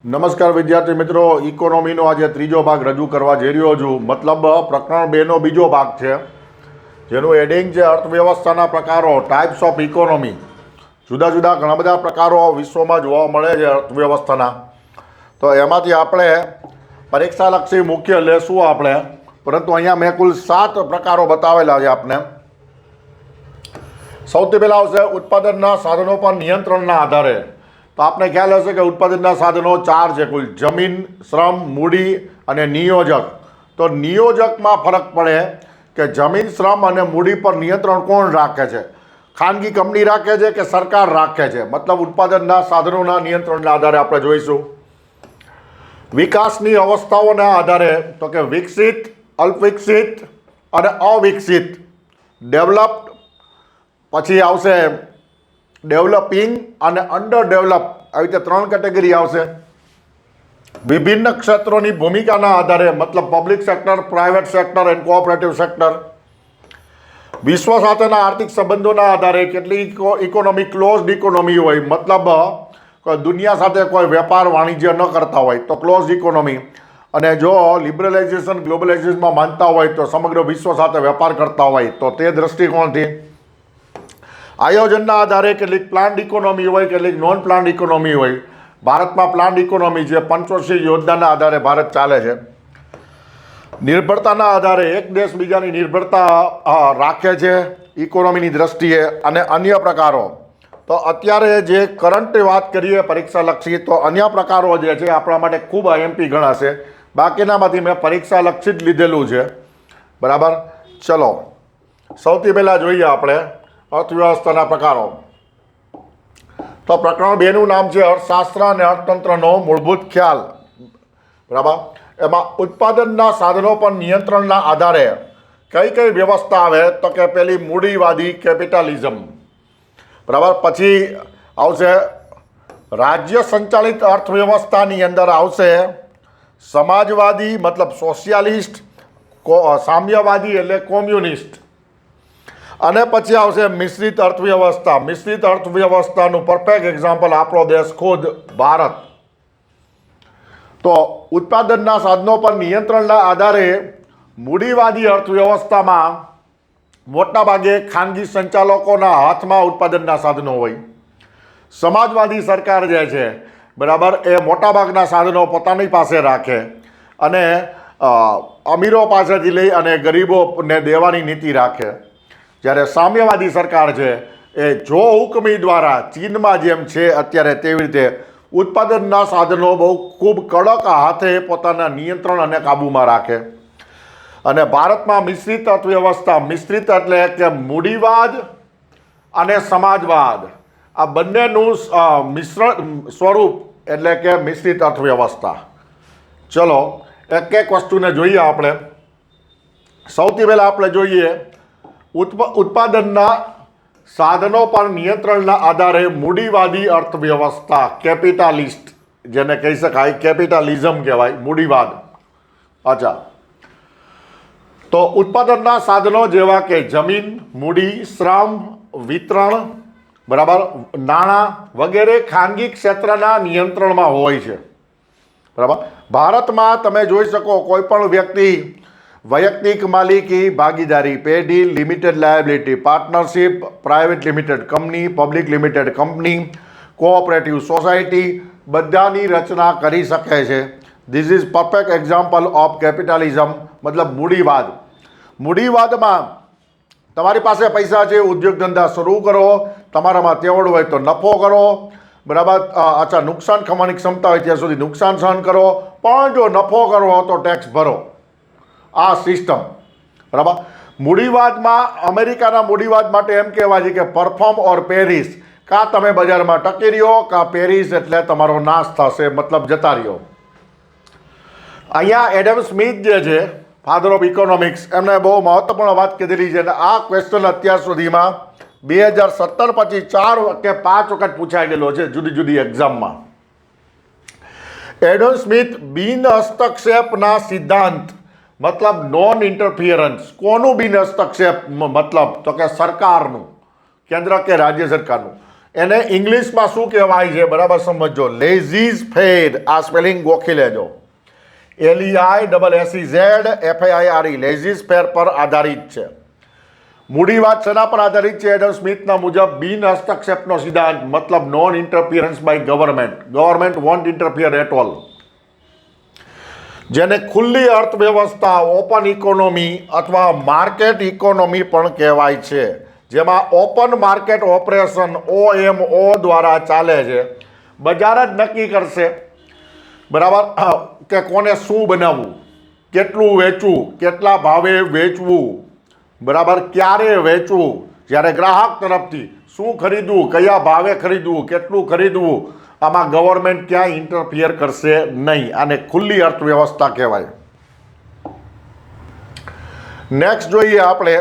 નમસ્કાર વિદ્યાર્થી મિત્રો, ઇકોનોમીનો આજે ત્રીજો ભાગ રજૂ કરવા જઈ રહ્યો છું. મતલબ પ્રકરણ 2નો બીજો ભાગ છે, જેનું હેડિંગ છે અર્થવ્યવસ્થાના પ્રકારો, ટાઈપ્સ ઓફ ઇકોનોમી. જુદા જુદા ઘણા બધા પ્રકારો વિશ્વમાં જોવા મળે છે અર્થવ્યવસ્થાના. તો એમાંથી આપણે પરીક્ષાલક્ષી મુખ્ય લેશું આપણે, પરંતુ અહીંયા મેં કુલ 7 પ્રકારો બતાવેલા છે આપને. સૌથી પહેલાં આવશે ઉત્પાદનના સાધનો પર નિયંત્રણના આધારે. તો આપને ખ્યાલ હશે કે ઉત્પાદનના સાધનો 4 છે કુલ: જમીન, શ્રમ, મૂડી અને નિયોજક. તો નિયોજકમાં ફરક પડે કે જમીન, શ્રમ અને મૂડી પર નિયંત્રણ કોણ રાખે છે? ખાનગી કંપની રાખે છે કે સરકાર રાખે છે? મતલબ ઉત્પાદનના સાધનોના નિયંત્રણના આધારે આપણે જોઈશું. વિકાસની અવસ્થાઓના આધારે, તો કે વિકસિત, અલ્પવિકસિત અને અવિકસિત, ડેવલપ્ડ, પછી આવશે ડેવલપિંગ અને અંડર ડેવલપ, આવી રીતે 3 કેટેગરી આવશે. વિભિન્ન ક્ષેત્રોની ભૂમિકાના આધારે, મતલબ public sector, private sector and cooperative sector. વિશ્વ સાથેના આર્થિક સંબંધોના આધારે, કેટલી ઇકોનોમી ક્લોઝડ ઇકોનોમી હોય, મતલબ દુનિયા સાથે કોઈ વેપાર વાણિજ્ય ન કરતા હોય તો ક્લોઝડ ઇકોનોમી, અને જો લિબરલાઇઝેશન ગ્લોબલાઇઝેશનમાં માનતા હોય તો સમગ્ર વિશ્વ સાથે વેપાર કરતા હોય તો તે દૃષ્ટિકોણથી. આયોજનના આધારે કેટલીક પ્લાન્ડ ઇકોનોમી હોય, કેટલીક નોન પ્લાન્ડ ઇકોનોમી હોય. ભારતમાં પ્લાન્ડ ઇકોનોમી છે, પંચવર્ષીય યોજનાના આધારે ભારત ચાલે છે. નિર્ભરતાના આધારે, એક દેશ બીજાની નિર્ભરતા રાખે છે ઇકોનોમીની દ્રષ્ટિએ. અને અન્ય પ્રકારો, તો અત્યારે જે કરંટ વાત કરીએ પરીક્ષાલક્ષી, તો અન્ય પ્રકારો જે છે આપણા માટે ખૂબ આઈએમપી ગણાશે. બાકીનામાંથી મેં પરીક્ષાલક્ષી જ લીધેલું છે, બરાબર. ચલો, સૌથી પહેલાં જોઈએ આપણે અર્થવ્યવસ્થાના પ્રકારો. તો પ્રકરણ 2નું નામ છે અર્થશાસ્ત્ર અને અર્થતંત્રનો મૂળભૂત ખ્યાલ, બરાબર. એમાં ઉત્પાદનના સાધનો પર નિયંત્રણના આધારે કઈ કઈ વ્યવસ્થા આવે, તો કે પેલી મૂડીવાદી કેપિટલિઝમ, બરાબર. પછી આવશે રાજ્ય સંચાલિત અર્થવ્યવસ્થાની અંદર આવશે સમાજવાદી, મતલબ સોશિયાલિસ્ટ, સામ્યવાદી એટલે કોમ્યુનિસ્ટ. અને પછી આવશે મિશ્રિત અર્થવ્યવસ્થા. મિશ્રિત અર્થવ્યવસ્થાનું પરફેક્ટ એક્ઝામ્પલ આપણો દેશ ખુદ ભારત. તો ઉત્પાદનના સાધનો પર નિયંત્રણના આધારે મૂડીવાદી અર્થવ્યવસ્થામાં મોટાભાગે ખાનગી સંચાલકોના હાથમાં ઉત્પાદનના સાધનો હોય. સમાજવાદી સરકાર જે છે, બરાબર, એ મોટાભાગના સાધનો પોતાની પાસે રાખે અને અમીરો પાસેથી લઈ અને ગરીબોને દેવાની નીતિ રાખે. જ્યારે સામ્યવાદી સરકાર છે એ જો હુકમી દ્વારા, ચીનમાં જેમ છે અત્યારે તેવી રીતે ઉત્પાદનના સાધનો બહુ ખૂબ કડક હાથે પોતાના નિયંત્રણ અને કાબૂમાં રાખે. અને ભારતમાં મિશ્રિત અર્થવ્યવસ્થા, મિશ્રિત એટલે કે મૂડીવાદ અને સમાજવાદ, આ બંનેનું મિશ્રણ સ્વરૂપ એટલે કે મિશ્રિત અર્થવ્યવસ્થા. ચલો, એક એક વસ્તુને જોઈએ આપણે. સૌથી પહેલાં આપણે જોઈએ ઉત્પાદનના સાધનો પર નિયંત્રણના આધારે મૂડીવાદી અર્થવ્યવસ્થા, કેપિટાલિસ્ટ જેને કહી શકાય, કેપિટલિઝમ કહેવાય, મૂડીવાદ. અચ્છા, તો ઉત્પાદનના સાધનો જેવા કે જમીન, મૂડી, શ્રમ, વિતરણ, બરાબર, નાણાં વગેરે ખાનગી ક્ષેત્રના નિયંત્રણમાં હોય છે, બરાબર. ભારતમાં તમે જોઈ શકો કોઈ પણ વ્યક્તિ વૈયક્તિક માલિકી, ભાગીદારી, પેઢી, limited liability, partnership, private limited company, public limited company, cooperative society બધાની રચના કરી શકે છે. This is perfect example of capitalism, મતલબ મૂડીવાદ. મૂડીવાદમાં તમારી પાસે પૈસા છે, ઉદ્યોગ ધંધા શરૂ કરો, તમારામાં તેવડ હોય તો નફો કરો, બરાબર. અચ્છા, નુકસાન ખમવાની ક્ષમતા હોય ત્યાં સુધી નુકસાન સહન કરો, પણ જો નફો કરવો તો ટેક્સ ભરો. આ સિસ્ટમ, બરાબર. મૂડીવાદમાં, અમેરિકાના મૂડીવાદ માટે એમ કહેવાય છે કે પરફોર્મ ઓર પેરિસ. કાં તમે બજારમાં ટકી રહ્યો, કાં પેરિસ એટલે તમારો નાશ થશે, મતલબ જતા રહ્યો. અહીંયા એડમ સ્મિથ જે છે, ફાધર ઓફ ઇકોનોમિક્સ, એમને બહુ મહત્વપૂર્ણ વાત કીધેલી છે. અને આ ક્વેશ્ચન અત્યાર સુધીમાં 2017 પછી 4 કે 5 વખત પૂછાઈ ગયેલો છે જુદી જુદી એક્ઝામમાં. એડમ સ્મિથ બિન હસ્તક્ષેપના સિદ્ધાંત, મતલબ નોન ઇન્ટરફિયરન્સ. કોનું બિન હસ્તક્ષેપ મતલબ? તો કે સરકારનું, કેન્દ્ર કે રાજ્ય સરકારનું. એને ઇંગ્લિશમાં શું કહેવાય છે બરાબર સમજો, લેઝીઝ ફેર. આ સ્પેલિંગ ગોખી લેજો, LEISSEZFAIRE, લેઝીઝ ફેર પર આધારિત છે. મૂડીવાદ શેના પર આધારિત છે? એડમ સ્મિથના મુજબ બિન હસ્તક્ષેપનો સિદ્ધાંત, મતલબ non interference by government won't interfere at all, જેને ખુલ્લી અર્થવ્યવસ્થા, ઓપન ઇકોનોમી અથવા માર્કેટ ઇકોનોમી પણ કહેવાય છે, જેમાં ઓપન માર્કેટ ઓપરેશન OMO દ્વારા ચાલે છે. બજાર જ નક્કી કરશે બરાબર કે કોને શું બનાવવું, કેટલું વેચવું, કેટલા ભાવે વેચવું, બરાબર ક્યારે વેચવું, જ્યારે ગ્રાહક તરફથી શું ખરીદવું, કયા ભાવે ખરીદવું, કેટલું ખરીદવું, આમાં ગવર્મેન્ટ ક્યાંય ઇન્ટરફિયર કરશે નહીં. આને ખુલ્લી અર્થવ્યવસ્થા કહેવાય. નેક્સ્ટ જોઈએ આપણે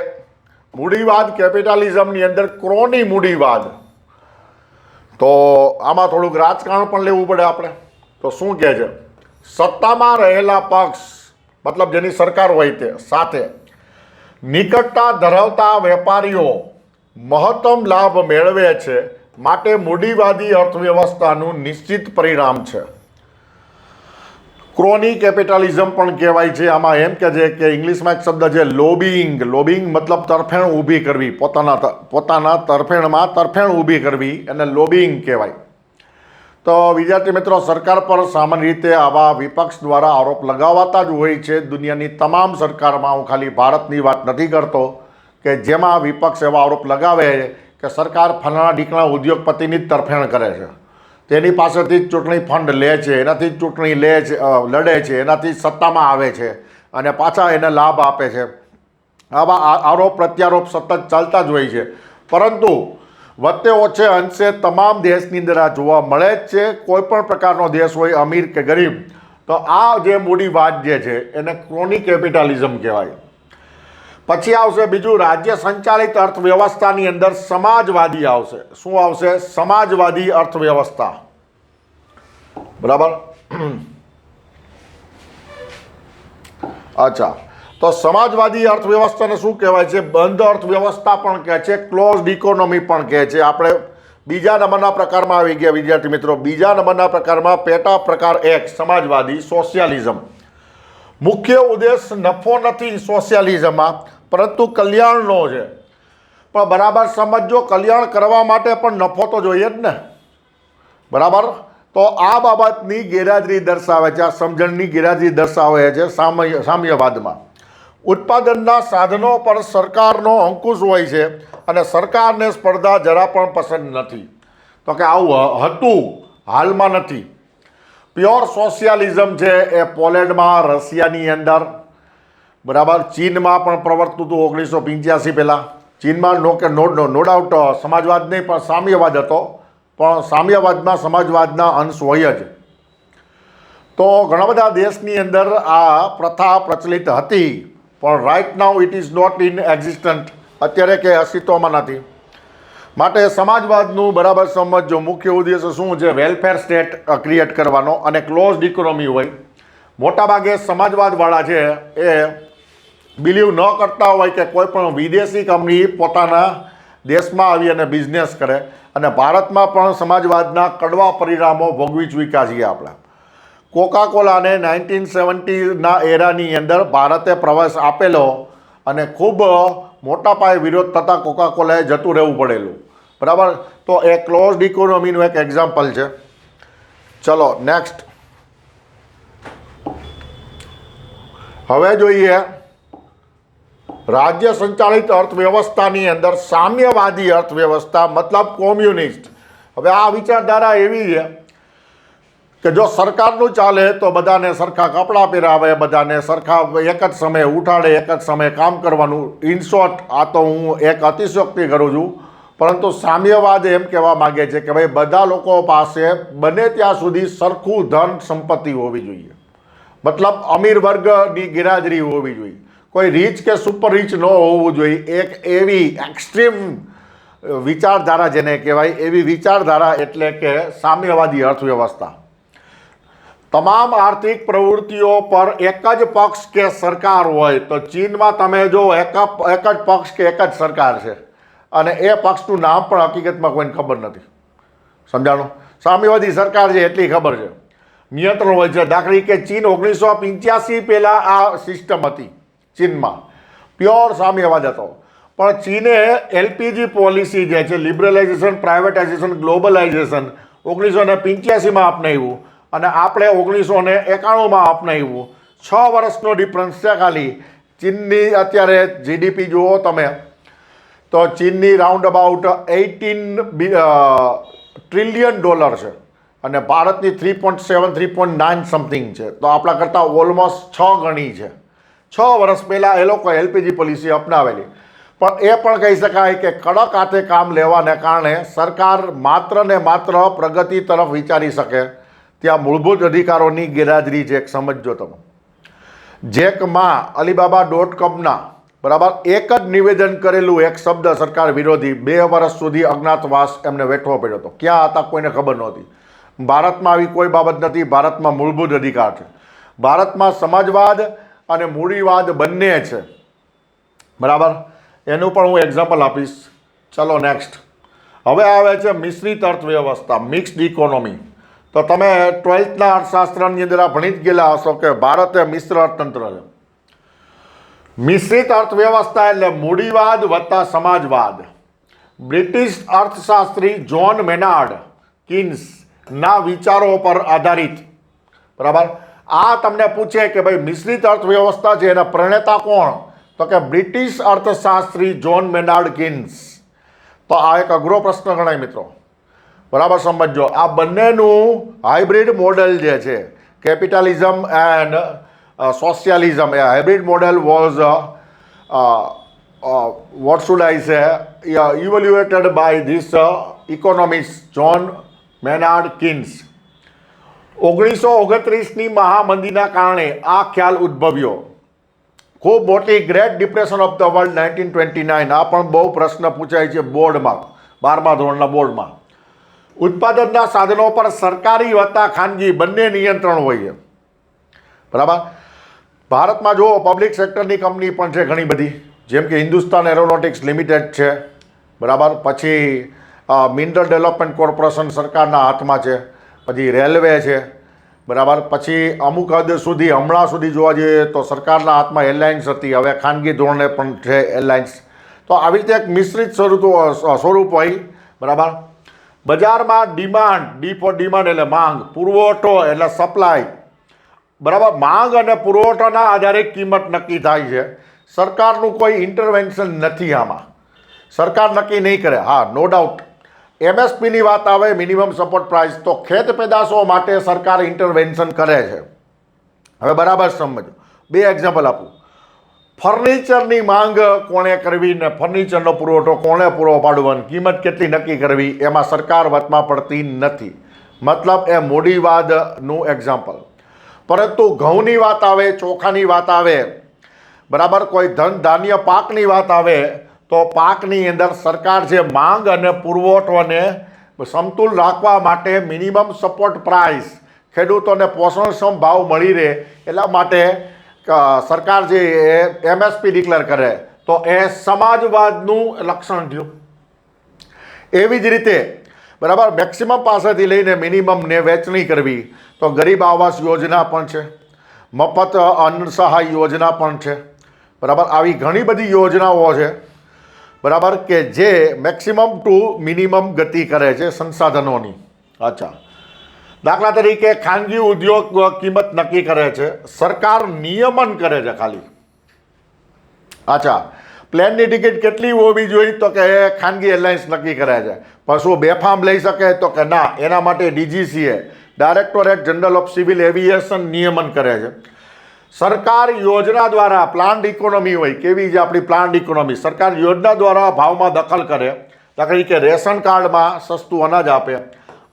મૂડીવાદ કેપિટાલિઝમની અંદર ક્રોની મૂડીવાદ. તો આમાં થોડુંક રાજકારણ પણ લેવું પડે આપણે. તો શું કહે છે? સત્તામાં રહેલા પક્ષ મતલબ જેની સરકાર હોય તે સાથે નિકટતા ધરાવતા વેપારીઓ મહત્તમ લાભ મેળવે છે, માટે મૂડીવાદી અર્થવ્યવસ્થાનું નિશ્ચિત પરિણામ છે. ક્રોની કેપિટાલિઝમ પણ કહેવાય છે. આમાં એમ કહે છે કે ઇંગ્લિશમાં એક શબ્દ છે લોબિંગ. લોબિંગ મતલબ તરફેણ ઊભી કરવી, પોતાના તરફેણમાં તરફેણ ઊભી કરવી, એને લોબિંગ કહેવાય. તો વિદ્યાર્થી મિત્રો, સરકાર પર સામાન્ય રીતે આવા વિપક્ષ દ્વારા આરોપ લગાવાતા જ હોય છે. દુનિયાની તમામ સરકારમાં, હું ખાલી ભારતની વાત નથી કરતો, કે જેમાં વિપક્ષ એવા આરોપ લગાવે કે સરકાર ફલાણા ઢીકણા ઉદ્યોગપતિની જ તરફેણ કરે છે, તેની પાસેથી જ ચૂંટણી ફંડ લે છે, એનાથી જ ચૂંટણી લડે છે, એનાથી જ સત્તામાં આવે છે અને પાછા એને લાભ આપે છે. આવા આરોપ પ્રત્યારોપ સતત ચાલતા જ હોય છે. પરંતુ વચ્ચે ઓછે અંશે તમામ દેશની અંદર આ જોવા મળે જ છે. કોઈ પણ પ્રકારનો દેશ હોય, અમીર કે ગરીબ, તો આ જે મૂડીવાદ જે છે એને ક્રોની કેપિટાલિઝમ કહેવાય. પછી આવશે બીજું, રાજ્ય સંચાલિત અર્થવ્યવસ્થાની અંદર સમાજવાદી આવશે. શું આવશે? સમાજવાદી અર્થવ્યવસ્થા. બરાબર. અચ્છા, તો સમાજવાદી અર્થવ્યવસ્થાને શું કહેવાય છે? બંધ અર્થવ્યવસ્થા પણ કહે છે, ક્લોઝડ ઇકોનોમી પણ કહે છે. આપણે બીજા નંબરના પ્રકારમાં આવી ગયા વિદ્યાર્થી મિત્રો. બીજા નંબરના પ્રકારમાં પેટા પ્રકાર 1 સમાજવાદી સોશિયાલિઝમ. મુખ્ય ઉદ્દેશ નફો નથી સોશિયાલિઝમમાં, પરંતુ કલ્યાણનો છે. પણ બરાબર સમજો, કલ્યાણ કરવા માટે પણ નફો તો જોઈએ જ ને, બરાબર. તો આ બાબતની ગેરહાજરી દર્શાવે છે, આ સમજણની ગેરહાજરી દર્શાવે છે સામ્યવાદમાં. ઉત્પાદનના સાધનો પર સરકારનો અંકુશ હોય છે અને સરકારને સ્પર્ધા જરા પણ પસંદ નથી. તો કે આવું હતું, હાલમાં નથી. પ્યોર સોશિયાલિઝમ છે એ પોલેન્ડમાં, રશિયાની અંદર, બરાબર, ચીનમાં પણ પ્રવર્તતું હતું 1985 પહેલાં. ચીનમાં નો ડાઉટ સમાજવાદ નહીં પણ સામ્યવાદ હતો, પણ સામ્યવાદમાં સમાજવાદના અંશ હોય જ. તો ઘણા બધા દેશની અંદર આ પ્રથા પ્રચલિત હતી, પણ right now it is not in existent. અત્યારે કે અસ્તિત્વમાં નથી. માટે સમાજવાદનું બરાબર સમજો, મુખ્ય ઉદ્દેશ શું છે? વેલફેર સ્ટેટ ક્રિએટ કરવાનો અને ક્લોઝડ ઇકોનોમી હોય. મોટાભાગે સમાજવાદવાળા છે એ બિલીવ ન કરતા હોય કે કોઈ પણ વિદેશી કંપની પોતાના દેશમાં આવી અને બિઝનેસ કરે. અને ભારતમાં પણ સમાજવાદના કડવા પરિણામો ભોગવી ચૂક્યા છીએ આપણે. કોકાકોલાને 1970ના એરાની અંદર ભારતે પ્રવેશ આપેલો અને ખૂબ મોટા પાયે વિરોધ થતાં કોકાકોલાએ જતું રહેવું પડેલું, બરાબર. તો એ ક્લોઝડ ઇકોનોમીનું એક એક્ઝામ્પલ છે. ચલો નેક્સ્ટ. હવે જોઈએ રાજ્ય સંચાલિત અર્થવ્યવસ્થાની અંદર સામ્યવાદી અર્થવ્યવસ્થા મતલબ કોમ્યુનિસ્ટ. હવે આ વિચારધારા એવી છે કે જો સરકારનું ચાલે તો બધાને સરખા કપડાં પહેરાવે, બધાને સરખા એક જ સમયે ઉઠાડે, એક જ સમયે કામ કરવાનું. ઇન શોર્ટ, આ તો હું એક અતિશયોક્તિ કરું છું, પરંતુ સામ્યવાદ એમ કહેવા માગે છે કે ભાઈ બધા લોકો પાસે બને ત્યાં સુધી સરખું ધન સંપત્તિ હોવી જોઈએ. મતલબ અમીર વર્ગની ગેરહાજરી હોવી જોઈએ. કોઈ રીચ કે સુપર રીચ ન હોવું જોઈએ. એક એવી એક્સ્ટ્રીમ વિચારધારા જેને કહેવાય, એવી વિચારધારા એટલે કે સામ્યવાદી અર્થવ્યવસ્થા. તમામ આર્થિક પ્રવૃત્તિઓ પર એક જ પક્ષ કે સરકાર હોય. તો ચીનમાં તમે જો એક જ પક્ષ કે એક જ સરકાર છે અને એ પક્ષનું નામ પણ હકીકતમાં કોઈને ખબર નથી. સમજાણું? સામ્યવાદી સરકાર છે એટલી ખબર છે, નિયંત્રણ હોય છે. દાખલા કે ચીન 1985 પહેલાં આ સિસ્ટમ હતી ચીનમાં, પ્યોર સામ્યવાદ હતો. પણ ચીને એલપીજી પોલિસી જે છે, લિબરલાઇઝેશન, પ્રાઇવેટાઇઝેશન, ગ્લોબલાઇઝેશન 1985માં અપનાવ્યું અને આપણે 1991માં અપનાવ્યું. 6 વર્ષનો ડિફરન્સ છે ખાલી. ચીનની અત્યારે જીડીપી જુઓ તમે તો ચીનની રાઉન્ડ અબાઉટ 18 ટ્રિલિયન ડોલર છે અને ભારતની 3.7 3.9 સમથિંગ છે. તો આપણા કરતાં ઓલમોસ્ટ 6 ગણી છે. 6 વર્ષ પહેલાં એ લોકો એલપીજી પોલિસી અપનાવેલી. પણ એ પણ કહી શકાય કે કડક હાથે કામ લેવાને કારણે સરકાર માત્ર ને માત્ર પ્રગતિ તરફ વિચારી શકે ત્યાં મૂળભૂત અધિકારોની ગેરહાજરી છે. એક સમજજો તમે. જેકમાં Alibaba.comના બરાબર એક જ નિવેદન કરેલું એક શબ્દ સરકાર વિરોધી 2 વર્ષ સુધી અજ્ઞાતવાસ એમને વેઠવો પડ્યો હતો. ક્યાં હતા કોઈને ખબર નહોતી. ભારતમાં આવી કોઈ બાબત નથી. ભારતમાં મૂળભૂત અધિકાર છે. ભારતમાં સમાજવાદ અને મૂડીવાદ બંને છે. બરાબર, એનું પણ હું એક્ઝામ્પલ આપીશ. ચલો નેક્સ્ટ. હવે આવે છે મિશ્રિત અર્થવ્યવસ્થા, મિક્સ્ડ ઇકોનોમી. તો તમે 12થના અર્થશાસ્ત્રની અંદર આ ભણી જ ગયેલા હશો કે ભારત એ મિશ્ર અર્થતંત્ર છે. મિશ્રિત અર્થવ્યવસ્થા એટલે મૂડીવાદ વત્તા સમાજવાદ. બ્રિટિશ અર્થશાસ્ત્રી જ્હોન મેનાર્ડ કિન્સના વિચારો પર આધારિત. બરાબર, આ તમને પૂછે કે ભાઈ મિશ્રિત અર્થવ્યવસ્થા છે એના પ્રણેતા કોણ? તો કે બ્રિટિશ અર્થશાસ્ત્રી જ્હોન મેનાર્ડ કિન્સ. તો આ એક અઘરો પ્રશ્ન ગણાય મિત્રો. બરાબર સમજો. આ બંનેનું હાઇબ્રિડ મોડેલ જે છે, કેપિટલિઝમ એન્ડ સોશિયાલિઝમ, એ hybrid model was what should I say evaluated by this economist John Maynard Keynes. 1929ની મહામંદીના કારણે આ ખ્યાલ ઉદ્ભવ્યો. ખૂબ મોટી great depression of the world 1929. આ પણ બહુ પ્રશ્ન પૂછાય છે બોર્ડમાં, 12મા ધોરણના બોર્ડમાં. ઉત્પાદનના સાધનો પર સરકારી વત્તા ખાનગી બંને નિયંત્રણ હોય છે. બરાબર, ભારતમાં જુઓ પબ્લિક સેક્ટરની કંપની પણ છે ઘણી બધી, જેમ કે હિન્દુસ્તાન એરોનોટિક્સ લિમિટેડ છે. બરાબર, પછી મિનરલ ડેવલપમેન્ટ કોર્પોરેશન સરકારના હાથમાં છે, પછી રેલવે છે. બરાબર, પછી અમુક હદ સુધી હમણાં સુધી જોવા જઈએ તો સરકારના હાથમાં એરલાઇન્સ હતી, હવે ખાનગી ધોરણે પણ છે એરલાઇન્સ. તો આવી રીતે એક મિશ્રિત સ્વરૂપ હોય. બરાબર, બજારમાં ડિમાન્ડ, ડી ફોર ડિમાન્ડ એટલે માંગ, પુરવઠો એટલે સપ્લાય. બરાબર, માંગ અને પુરવઠાના આધારે કિંમત નક્કી થાય છે. સરકારનું કોઈ ઇન્ટરવેન્શન નથી આમાં. સરકાર નક્કી નહીં કરે. હા, નો ડાઉટ એમએસપીની વાત આવે, મિનિમમ સપોર્ટ પ્રાઇસ, તો ખેત પેદાશો માટે સરકાર ઇન્ટરવેન્શન કરે છે. હવે બરાબર સમજો. 2 એક્ઝામ્પલ આપું. ફર્નિચરની માંગ કોણે કરવી ને ફર્નિચરનો પુરવઠો કોણે પૂરો પાડવાનો, કિંમત કેટલી નક્કી કરવી, એમાં સરકાર વચમાં પડતી નથી. મતલબ એ મૂડીવાદનું એક્ઝામ્પલ. પરંતુ ઘઉંની વાત આવે, ચોખાની વાત આવે, બરાબર, કોઈ ધાન્ય પાકની વાત આવે તો પાકની અંદર સરકાર છે માંગ અને પુરવઠોને સમતુલ રાખવા માટે મિનિમમ સપોર્ટ પ્રાઇસ, ખેડૂતોને પોષણક્ષમ ભાવ મળી રહે એટલા માટે સરકાર જે એમએસપી ડિક્લેર કરે. તો એ સમાજવાદનું લક્ષણ થયું. એવી જ રીતે બરાબર મેક્સિમમ પાસેથી લઈને મિનિમમને વહેંચણી કરવી. તો ગરીબ આવાસ યોજના પણ છે, મફત અન્ન સહાય યોજના પણ છે. બરાબર, આવી ઘણી બધી યોજનાઓ છે. બરાબર, કે જે મેક્સિમમ ટુ મિનિમમ ગતિ કરે છે સંસાધનોની. અચ્છા, દાખલા તરીકે ખાનગી ઉદ્યોગ કિંમત નક્કી કરે છે, સરકાર નિયમન કરે છે ખાલી. અચ્છા, પ્લેનની ટિકિટ કેટલી હોવી જોઈએ તો કે ખાનગી એરલાઇન્સ નક્કી કરે છે. પણ શું બેફામ લઈ શકે તો કે ના, એના માટે DGCA directorate general of civil aviation નિયમન કરે છે. સરકાર યોજના દ્વારા પ્લાન્ડ ઇકોનોમી હોય, કેવી છે આપણી પ્લાન્ડ ઇકોનોમી, સરકાર યોજના દ્વારા ભાવમાં દખલ કરે. દાખલા તરીકે રેશન કાર્ડમાં સસ્તું અનાજ આપે.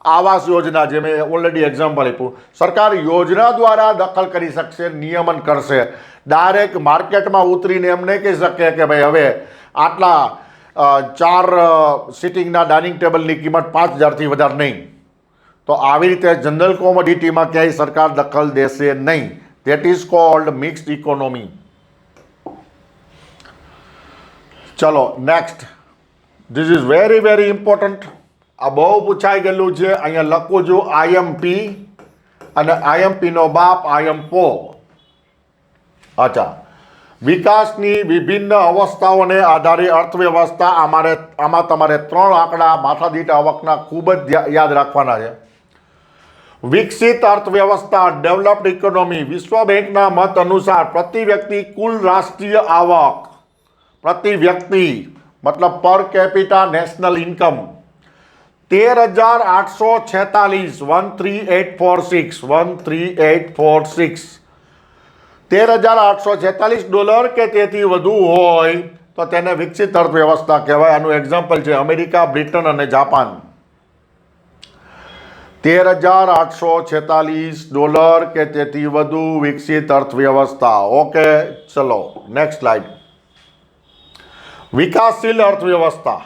આવાસ યોજના, જે મેં ઓલરેડી એક્ઝામ્પલ આપ્યું, સરકાર યોજના દ્વારા દખલ કરી શકશે, નિયમન કરશે. ડાયરેક્ટ માર્કેટમાં ઉતરીને એમ નહીં કહી શકે કે ભાઈ હવે આટલા 4 સિટિંગના ડાઇનિંગ ટેબલની કિંમત 5,000થી વધારે નહીં. તો આવી રીતે જનરલ કોમોડિટીમાં ક્યાંય સરકાર દખલ દેશે નહીં. That is called mixed economy. ચલો next. This is very important. આ બહુ પૂછાઈ ગયેલું છે. અહીંયા લખું છું આઈએમપી અને આઈએમપીનો બાપ આઈએમપો. અચ્છા, વિકાસની વિભિન્ન અવસ્થાઓને આધારે અર્થવ્યવસ્થા. આમાં તમારે 3 આંકડા માથાદીઠ આવકના ખૂબ જ યાદ રાખવાના છે. વિકસિત અર્થવ્યવસ્થા, ડેવલપ્ડ ઇકોનોમી, વિશ્વ બેંકના મત અનુસાર પ્રતિ વ્યક્તિ કુલ રાષ્ટ્રીય આવક, પ્રતિ વ્યક્તિ મતલબ પર કેપિટા નેશનલ ઇન્કમ 13,846, 13846, 13846, $13,846 કે તેથી વધુ હોય તો તેને વિકસિત અર્થવ્યવસ્થા કહેવાય. આનું એક્ઝામ્પલ છે અમેરિકા, બ્રિટન અને જાપાન. $13,846 કે તેથી વધુ વિકસિત અર્થવ્યવસ્થા. ઓકે, ચલો નેક્સ્ટ સ્લાઇડ. વિકાસશીલ અર્થવ્યવસ્થા.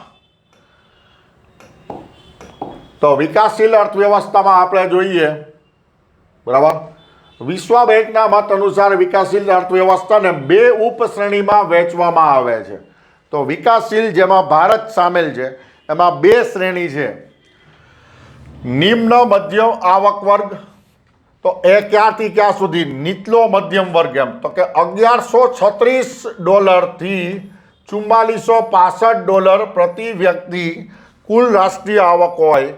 તો વિકાસશીલ અર્થવ્યવસ્થામાં આપણે જોઈએ, બરાબર, વિશ્વ બેંકના મત અનુસાર વિકાસશીલ અર્થવ્યવસ્થાને 2 ઉપશ્રેણીમાં વહેંચવામાં આવે છે. તો વિકાસશીલ, જેમાં ભારત સામેલ છે, એમાં 2 શ્રેણી છે. નિમ્ન મધ્યમ આવક વર્ગ. તો એ ક્યાંથી ક્યાં સુધી? નીચલો મધ્યમ વર્ગ. એમ તો કે $1,136 થી $4,465 પ્રતિ વ્યક્તિ કુલ રાષ્ટ્રીય આવક હોય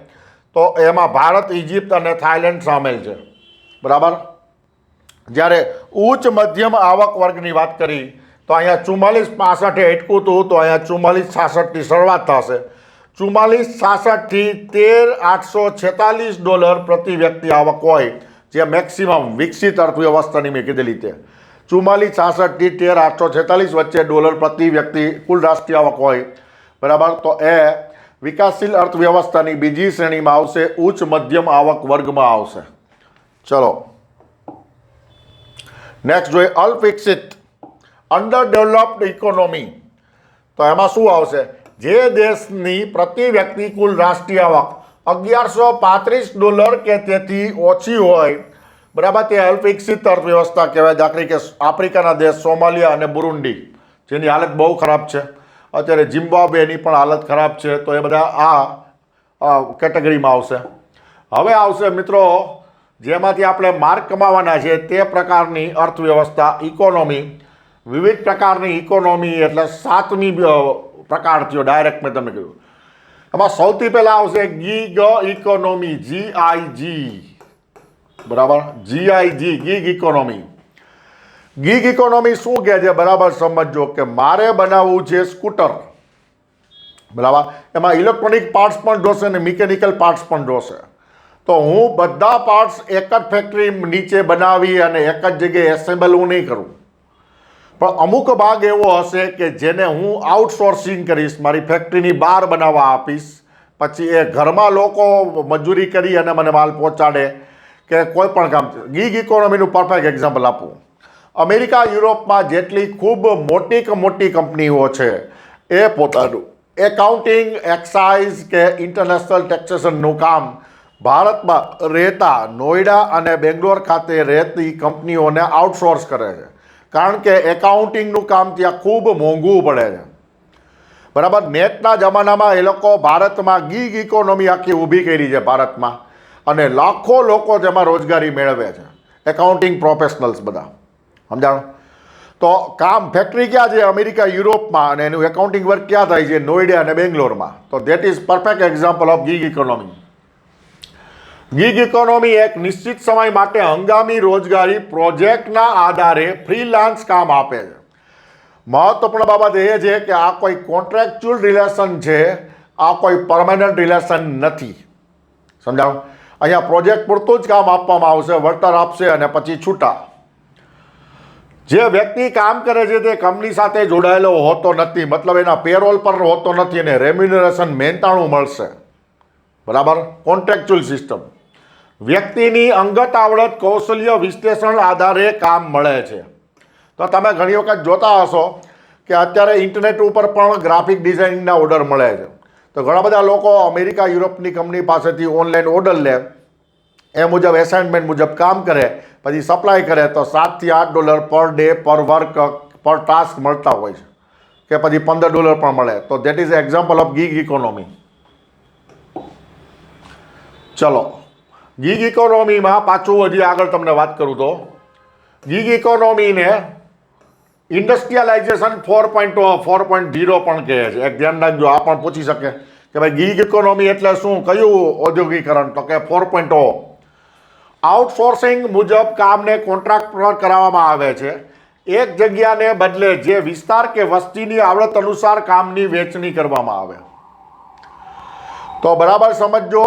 તો એમાં ભારત, ઇજિપ્ત અને થાઇલેન્ડ સામેલ છે, બરાબર. જ્યારે ઉચ્ચ મધ્યમ આવક વર્ગની વાત કરી તો અહીંયા 4465 અટકું હતું, તો અહીંયા 4466 શરૂઆત થશે. 4466 થી $13,846 પ્રતિ વ્યક્તિ આવક હોય, જે મેક્સિમમ વિકસિત અર્થવ્યવસ્થાની મેં કીધેલી તે 4466 થી $13,846 વચ્ચે ડોલર પ્રતિ વ્યક્તિ કુલ રાષ્ટ્રીય આવક હોય, બરાબર. તો એ વિકાસશીલ અર્થવ્યવસ્થાની બીજી શ્રેણીમાં આવશે, ઉચ્ચ મધ્યમ આવક વર્ગમાં આવશે. ચલો નેક્સ્ટ જોઈએ અલ્પવિકસિત, અંડર ડેવલપ્ડ ઇકોનોમી. તો એમાં શું આવશે? જે દેશની પ્રતિ વ્યક્તિ કુલ રાષ્ટ્રીય આવક $1,135 કે તેથી ઓછી હોય, બરાબર, તે અલ્પવિકસિત અર્થવ્યવસ્થા કહેવાય. દાખલા કે આફ્રિકાના દેશ સોમાલિયા અને બુરુંડી, જેની હાલત બહુ ખરાબ છે. અત્યારે ઝિમ્બાબ્વેની પણ હાલત ખરાબ છે. તો એ બધા આ કેટેગરીમાં આવશે. હવે આવશે મિત્રો, જેમાંથી આપણે માર્ક કમાવાના છે તે પ્રકારની અર્થવ્યવસ્થા, ઇકોનોમી. વિવિધ પ્રકારની ઇકોનોમી એટલે 7મી પ્રકાર થયો. ડાયરેક્ટ મેં તમને કીધું. એમાં સૌથી પહેલાં આવશે ગીગ ઇકોનોમી, GIG, બરાબર, GIG, gig economy. Gig economy શું કહે છે, બરાબર સમજો કે મારે બનાવવું છે સ્કૂટર, બરાબર. એમાં ઇલેક્ટ્રોનિક પાર્ટ્સ પણ જોશે અને મિકેનિકલ પાર્ટ્સ પણ જોશે. તો હું બધા પાર્ટ્સ એક જ ફેક્ટરી નીચે બનાવી અને એક જ જગ્યાએ એસેમ્બલ હું નહીં કરું, પણ અમુક ભાગ એવો હશે કે જેને હું આઉટસોર્સિંગ કરીશ, મારી ફેક્ટરીની બહાર બનાવવા આપીશ. પછી એ ઘરમાં લોકો મજૂરી કરી અને મને માલ પહોંચાડે કે કોઈ પણ કામ. ગીગ ઇકોનોમીનું પરફેક્ટ એક્ઝામ્પલ આપું. અમેરિકા, યુરોપમાં જેટલી ખૂબ મોટી કંપનીઓ છે એ પોતાનું એકાઉન્ટિંગ, એક્સાઇઝ કે ઇન્ટરનેશનલ ટેક્સેશનનું કામ ભારતમાં રહેતા નોઈડા અને બેંગ્લોર ખાતે રહેતી કંપનીઓને આઉટસોર્સ કરે છે. કારણ કે એકાઉન્ટિંગનું કામ ત્યાં ખૂબ મોંઘું પડે છે, બરાબર. નેટના જમાનામાં એ લોકો ભારતમાં ગીગ ઇકોનોમી આખી ઊભી કરી છે ભારતમાં, અને લાખો લોકો જેમાં રોજગારી મેળવે છે, એકાઉન્ટિંગ પ્રોફેશનલ્સ બધા, સમજાણો. તો કામ ફેક્ટરી ક્યાં છે? અમેરિકા, યુરોપમાં, અને એનું એકાઉન્ટિંગ વર્ક ક્યાં થાય છે? નોઈડા અને બેંગ્લોરમાં. તો that is perfect example of gig economy. Gig economy એક નિશ્ચિત સમય માટે હંગામી રોજગારી પ્રોજેક્ટના આધારે ફ્રીલાન્સ કામ આપે છે. મહત્વપૂર્ણ બાબત એ છે કે આ કોઈ કોન્ટ્રાક્ચ્યુઅલ રિલેશન છે, આ કોઈ પરમેનન્ટ રિલેશન નથી, સમજાવો. અહીંયા પ્રોજેક્ટ પૂરતું જ કામ આપવામાં આવશે, વળતર આપશે અને પછી છૂટા. જે વ્યક્તિ કામ કરે છે તે કંપની સાથે જોડાયેલો હોતો નથી, મતલબ એના પેરોલ પર હોતો નથી, અને રેમ્યુનરેશન મહેનતાણું મળશે, બરાબર. Contractual system. વ્યક્તિની અંગત આવડત, કૌશલ્ય વિશ્લેષણ આધારે કામ મળે છે. તો તમે ઘણી વખત જોતા હશો કે અત્યારે ઇન્ટરનેટ ઉપર પણ ગ્રાફિક ડિઝાઇનિંગના ઓર્ડર મળે છે. તો ઘણા બધા લોકો અમેરિકા, યુરોપની કંપની પાસેથી ઓનલાઈન ઓર્ડર લે, એ મુજબ એસાઇનમેન્ટ મુજબ કામ કરે, પછી સપ્લાય કરે, તો $7 થી $8 પર ડે, પર વર્ક, પર ટાસ્ક મળતા હોય છે, કે પછી $15 પણ મળે. તો that is example of gig economy. ચલો, ગીગ ઇકોનોમીમાં પાછું હજી આગળ તમને વાત કરું તો ગીગ ઇકોનોમીને ઇન્ડસ્ટ્રીયલાઇઝેશન 4.0 પણ કહે છે. એક ધ્યાન રાખજો, આ પણ પૂછી શકે કે ભાઈ ગીગ ઇકોનોમી એટલે શું, કયું ઔદ્યોગિકરણ? તો કે 4.0. આઉટસોર્સિંગ મુજબ કામને કોન્ટ્રાક્ટ પર કરાવવામાં આવે છે. એક જગ્યાને બદલે જે વિસ્તાર કે વસ્તીની આવડત અનુસાર કામની વહેંચણી કરવામાં આવે. તો બરાબર સમજજો,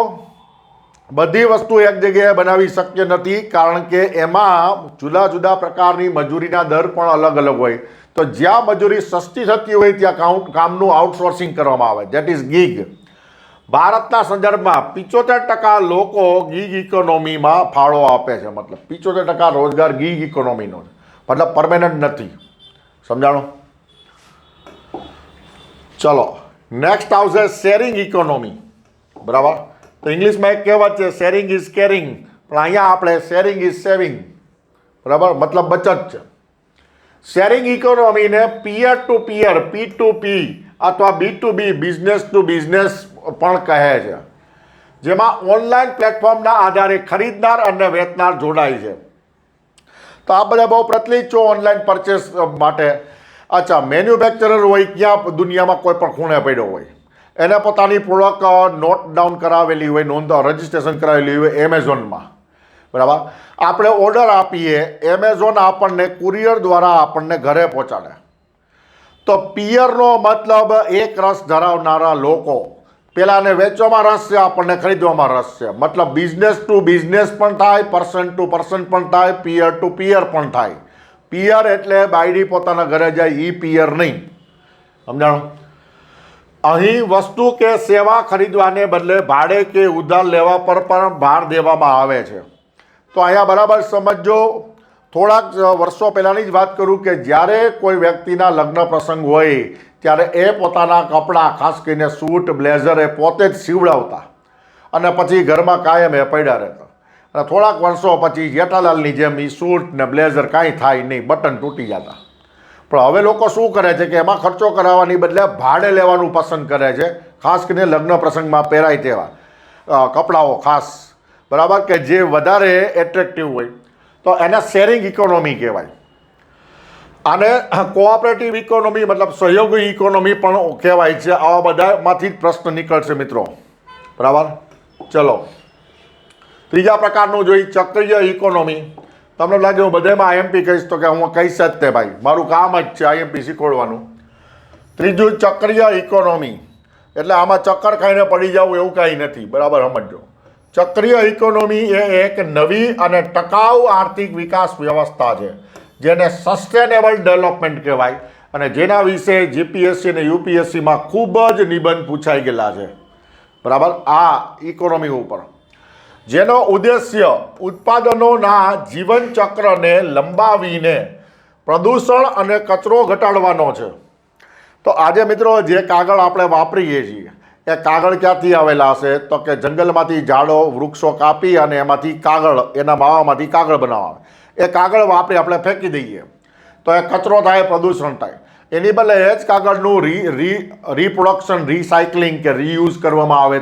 બધી વસ્તુ એક જગ્યાએ બનાવી શક્ય નથી, કારણ કે એમાં જુદા જુદા પ્રકારની મજૂરીના દર પણ અલગ અલગ હોય. તો જ્યાં મજૂરી સસ્તી થતી હોય ત્યાં કામનું આઉટસોર્સિંગ કરવામાં આવે, દેટ ઇઝ ગીગ. ભારતના સંદર્ભમાં 75% લોકો ગીગ ઇકોનોમીમાં ફાળો આપે છે. મતલબ 75% રોજગાર ગીગ ઇકોનોમીનો છે, મતલબ પરમેનન્ટ નથી. સમજાણો? ચલો, નેક્સ્ટ આવશે શેરિંગ ઇકોનોમી. બરાબર, તો ઇંગ્લિશમાં એક કહેવત છે, શેરિંગ ઇઝ કેરિંગ, પણ અહીંયા આપણે શેરિંગ ઇઝ સેવિંગ. બરાબર, મતલબ બચત છે. શેરિંગ ઇકોનોમીને પિયર ટુ પિયર, P2P અથવા B2B, બિઝનેસ ટુ બિઝનેસ પણ કહે છે, જેમાં ઓનલાઈન પ્લેટફોર્મના આધારે ખરીદનાર અને વેચનાર જોડાય છે. તો આ બધા બહુ પ્રચલિત છે ઓનલાઈન પરચેસ માટે. અચ્છા, મેન્યુફેક્ચરર હોય ક્યાં દુનિયામાં કોઈ પણ ખૂણે પડ્યો હોય, એને પોતાની પ્રોડક્ટ નોટ ડાઉન કરાવેલી હોય, રજિસ્ટ્રેશન કરાવેલી હોય એમેઝોનમાં. બરાબર, આપણે ઓર્ડર આપીએ, એમેઝોન આપણને કુરિયર દ્વારા આપણને ઘરે પહોંચાડે. તો પિયરનો મતલબ એક રસ ધરાવનારા લોકો, પેલાને વેચવામાં રસ છે, આપણને ખરીદવામાં રસ છે. મતલબ બિઝનેસ ટુ બિઝનેસ પણ થાય, પર્સન ટુ પર્સન પણ થાય, પિયર ટુ પિયર પણ થાય. પિયર એટલે બાયડી પોતાના ઘરે જાય એ પિયર નહીં. સમજાણો? અહીં વસ્તુ કે સેવા ખરીદવાને બદલે ભાડે કે ઉધાર લેવા પર પણ ભાર દેવામાં આવે છે. તો અહીંયા બરાબર સમજો, થોડાક વર્ષો પહેલાંની જ વાત કરું કે જ્યારે કોઈ વ્યક્તિના લગ્ન પ્રસંગ હોય ત્યારે એ પોતાના કપડાં, ખાસ કરીને સૂટ બ્લેઝર એ પોતે જ સીવડાવતા અને પછી ઘરમાં કાયમ એ પડ્યા રહેતા. અને થોડાક વર્ષો પછી જેઠાલાલની જેમ એ સૂટ ને બ્લેઝર કાંઈ થાય નહીં, બટન તૂટી જતા. પણ હવે લોકો શું કરે છે કે એમાં ખર્ચો કરાવવાની બદલે ભાડે લેવાનું પસંદ કરે છે, ખાસ કરીને લગ્ન પ્રસંગમાં પહેરાય તેવા કપડાઓ ખાસ. બરાબર, કે જે વધારે એટ્રેક્ટિવ હોય. તો એને શેરિંગ ઇકોનોમી કહેવાય. આને કોઓપરેટિવ ઇકોનોમી મતલબ સહયોગી ઇકોનોમી પણ કહેવાય છે. આવા બધામાંથી જ પ્રશ્ન નીકળશે મિત્રો. બરાબર, ચલો ત્રીજા પ્રકારનું જોઈ, ચક્રીય ઇકોનોમી. તમને લાગે હું બધામાં IMP કહીશ, તો કે હું કહીશ જ તે ભાઈ, મારું કામ જ છે IMP શીખવાડવાનું. ત્રીજું ચક્રીય ઇકોનોમી, એટલે આમાં ચક્કર ખાઈને પડી જવું એવું કાંઈ નથી. બરાબર સમજો, ચક્રીય ઇકોનોમી એ એક નવી અને ટકાઉ આર્થિક વિકાસ વ્યવસ્થા છે, જેને સસ્ટેનેબલ ડેવલપમેન્ટ કહેવાય, અને જેના વિશે GPSC અને UPSCમાં ખૂબ જ નિબંધ પૂછાઈ ગયેલા છે. બરાબર, આ ઇકોનોમી ઉપર, જેનો ઉદ્દેશ્ય ઉત્પાદનોના જીવનચક્રને લંબાવીને પ્રદૂષણ અને કચરો ઘટાડવાનો છે. તો આજે મિત્રો જે કાગળ આપણે વાપરીએ છીએ એ કાગળ ક્યાંથી આવેલા હશે? તો કે જંગલમાંથી ઝાડો વૃક્ષો કાપી અને એમાંથી કાગળ, એના માવામાંથી કાગળ બનાવવા. એ કાગળ વાપરી આપણે ફેંકી દઈએ તો એ કચરો થાય, પ્રદૂષણ થાય. એની બદલે એ જ કાગળનું રીપ્રોડક્શન, રિસાયકલિંગ કે રીયુઝ કરવામાં આવે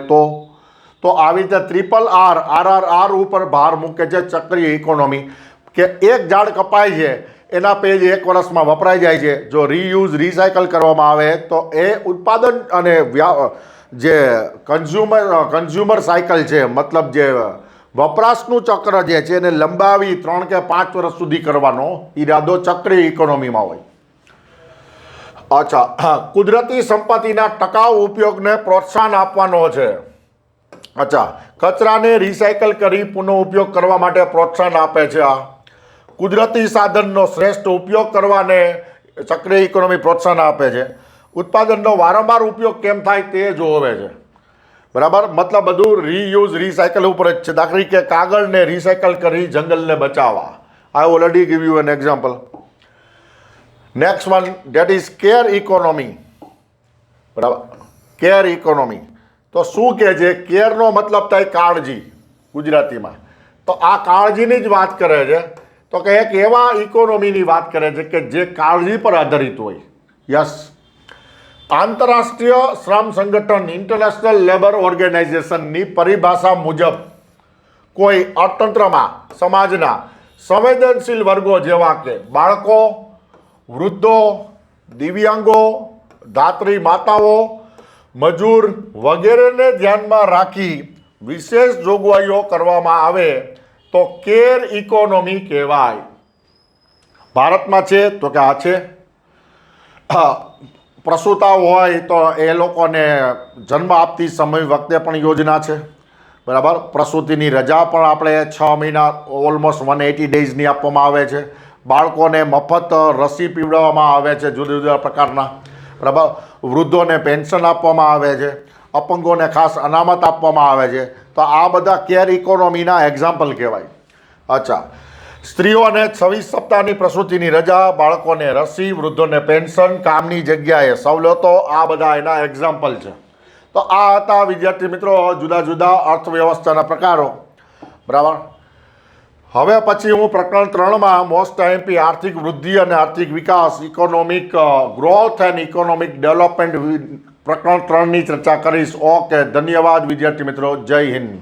તો આવી રીતે RRR ઉપર ભાર મૂકે છે ચક્રીય ઇકોનોમી. કે એક ઝાડ કપાય છે, એના પેજ 1 વર્ષમાં વપરાઈ જાય છે. જો રીયુઝ, રિસાયકલ કરવામાં આવે તો એ ઉત્પાદન અને જે કન્ઝ્યુમર સાયકલ છે, મતલબ જે વપરાશનું ચક્ર જે છે એને લંબાવી 3 કે 5 વર્ષ સુધી કરવાનો ઈરાદો ચક્રીય ઇકોનોમીમાં હોય. અચ્છા, કુદરતી સંપત્તિના ટકાઉ ઉપયોગને પ્રોત્સાહન આપવાનો છે. અચ્છા, કચરાને રિસાયકલ કરી પુનઃ ઉપયોગ કરવા માટે પ્રોત્સાહન આપે છે. આ કુદરતી સાધનનો શ્રેષ્ઠ ઉપયોગ કરવાને ચક્રીય ઇકોનોમી પ્રોત્સાહન આપે છે. ઉત્પાદનનો વારંવાર ઉપયોગ કેમ થાય તે જોવે છે. બરાબર, મતલબ બધું રીયુઝ, રિસાયકલ ઉપર જ છે. દાખલા કે કાગળને રિસાયકલ કરી જંગલને બચાવવા. I already give you an example. Next one, that is care economy. બરાબર, કેર ઇકોનોમી તો શું કહે છે? કેરનો મતલબ થાય કાળજી ગુજરાતીમાં. તો આ કાળજીની જ વાત કરે છે. તો કે એક એવા ઇકોનોમીની વાત કરે છે કે જે કાળજી પર આધારિત હોય. યસ, આંતરરાષ્ટ્રીય શ્રમ સંગઠન, ઇન્ટરનેશનલ લેબર ઓર્ગેનાઇઝેશનની પરિભાષા મુજબ કોઈ અર્થતંત્રમાં સમાજના સંવેદનશીલ વર્ગો જેવા કે બાળકો, વૃદ્ધો, દિવ્યાંગો, ધાત્રી માતાઓ, મજૂર વગેરેને ધ્યાનમાં રાખી વિશેષ જોગવાઈઓ કરવામાં આવે તો કેર ઇકોનોમી કહેવાય. ભારતમાં છે તો કે આ છે. પ્રસૂતા હોય તો એ લોકોને જન્મ આપતી સમય વખતે પણ યોજના છે, બરાબર. પ્રસૂતિની રજા પણ આપણે 6 મહિના ઓલમોસ્ટ 180 ડેઝની આપવામાં આવે છે. બાળકોને મફત રસી પીવડાવવામાં આવે છે જુદા જુદા પ્રકારના, બરાબર. વૃદ્ધોને પેન્શન આપવામાં આવે છે, અપંગોને ખાસ અનામત આપવામાં આવે છે. તો આ બધા કેર ઇકોનોમીના એક્ઝામ્પલ કહેવાય. અચ્છા, સ્ત્રીઓને 26 સપ્તાહની પ્રસૂતિની રજા, બાળકોને રસી, વૃદ્ધોને પેન્શન, કામની જગ્યાએ સવલતો, આ બધા એના એક્ઝામ્પલ છે. તો આ હતા વિદ્યાર્થી મિત્રો જુદા જુદા અર્થવ્યવસ્થાના પ્રકારો, બરાબર. હવે પછી હું પ્રકરણ 3માં મોસ્ટ આઈએમપી આર્થિક વૃદ્ધિ અને આર્થિક વિકાસ, economic growth and economic development પ્રકરણ 3ની ચર્ચા કરીશ. ઓકે, ધન્યવાદ વિદ્યાર્થી મિત્રો. જય હિન્દ.